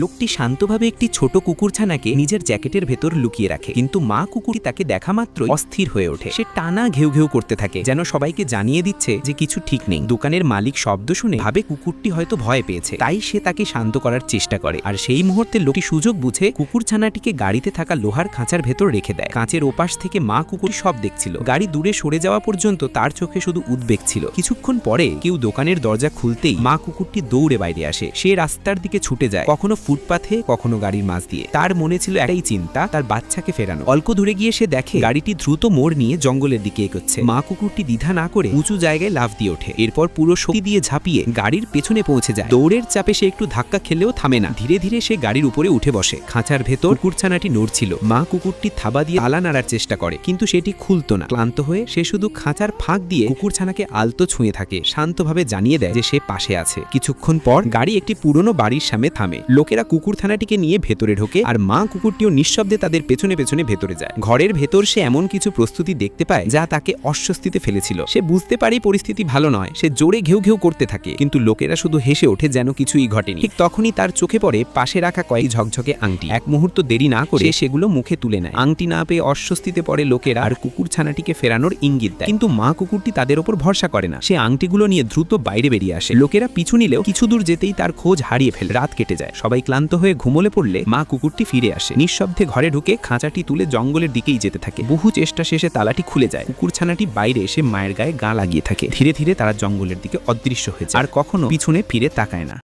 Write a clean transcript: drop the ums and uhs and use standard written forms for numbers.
লোকটি শান্তভাবে একটি ছোট কুকুরছানাকে নিজের জ্যাকেটের ভেতর লুকিয়ে রাখে, কিন্তু মা কুকুরটি তাকে দেখা মাত্রই অস্থির হয়ে ওঠে। সে টানা ঘেউ ঘেউ করতে থাকে, যেন সবাইকে জানিয়ে দিচ্ছে যে কিছু ঠিক নেই। দোকানের মালিক শব্দ শুনে ভাবে কুকুরটি হয়তো ভয় পেয়েছে, তাই সে তাকে শান্ত করার চেষ্টা করে। আর সেই মুহূর্তে লোকটি সুযোগ বুঝে কুকুরছানাটিকে গাড়িতে থাকা লোহার খাঁচার ভেতর রেখে দেয়। কাঁচের ওপাশ থেকে মা কুকুর সব দেখছিল। গাড়ি দূরে সরে যাওয়া পর্যন্ত তার চোখে শুধু উদ্বেগ ছিল। কিছুক্ষণ পরে কেউ দোকানের দরজা খুলতেই মা কুকুরটি দৌড়ে বাইরে আসে। সে রাস্তার দিকে ছুটে যায়, কখনো ফুটপাথে কখনো গাড়ির মাঝ দিয়ে। তার মনে ছিল একটাই চিন্তা, তার বাচ্চাকে ফেরানো। অল্প দূরে গিয়ে সে দেখে গাড়িটি দ্রুত মোড় নিয়ে জঙ্গলের দিকে এগোচ্ছে। মা কুকুরটি দ্বিধা না করে উঁচু জায়গায় লাফ দিয়ে ওঠে, এরপর পুরো শক্তি দিয়ে ঝাঁপিয়ে গাড়ির পেছনে পৌঁছে যায়। দৌড়ের চাপে সে একটু ধাক্কা খেলেও থামে না, ধীরে ধীরে সে গাড়ির উপরে উঠে বসে। খাঁচার ভেতর কুকুরছানাটি নড়ছিল। মা কুকুরটি থাবা দিয়ে তালা নাড়ার চেষ্টা করে, কিন্তু সেটি খুলতো না। ক্লান্ত হয়ে সে শুধু খাঁচার ফাঁক দিয়ে কুকুরছানাকে আলতো ছুঁয়ে থাকে, শান্তভাবে জানিয়ে দেয় যে সে পাশে আছে। কিছুক্ষণ পর গাড়ি একটি পুরনো বাড়ির সামনে থামে। লোকেরা কুকুরছানাটিকে নিয়ে ভেতরে ঢোকে, আর মা কুকুরটিও নিঃশব্দে তাদের পেছনে পেছনে ভেতরে যায়। ঘরের ভেতর সে এমন কিছু প্রস্তুতি দেখতে পায় যা তাকে অস্বস্তিতে ফেলেছিল। সে বুঝতে পারে পরিস্থিতি ভালো নয়। সে জোরে ঘেউ ঘেউ করতে থাকে, কিন্তু লোকেরা শুধু হেসে ওঠে, যেন কিছুই ঘটেনি। ঠিক তখনই তার চোখে পড়ে পাশে রাখা কয়েক ঝকঝকে আংটি। এক মুহূর্ত দেরি না করে সেগুলো মুখে তুলে নেয়। আংটি না পেয়ে অস্বস্তিতে পড়ে লোকেরা, আর কুকুরছানাটিকে ফেরানোর ইঙ্গিত দেয়। কিন্তু মা কুকুরটি তাদের ওপর ভরসা করে না। সে আংটিগুলো নিয়ে দ্রুত বাইরে বেরিয়ে আসে। লোকেরা পিছু নিলেও কিছু দূর যেতেই তার খোঁজ হারিয়ে ফেলে। রাত কেটে যায়। সবাই ক্লান্ত হয়ে ঘুমোলে পড়লে মা কুকুরটি ফিরে আসে। নিঃশব্দে ঘরে ঢুকে খাঁচাটি তুলে জঙ্গলের দিকেই যেতে থাকে। বহু চেষ্টা শেষে তালাটি খুলে যায়। কুকুরছানাটি বাইরে এসে মায়ের গায়ে গা লাগিয়ে থাকে। ধীরে ধীরে তারা জঙ্গলের দিকে অদৃশ্য হয়ে যায়, আর কখনো পিছনে ফিরে তাকায় না।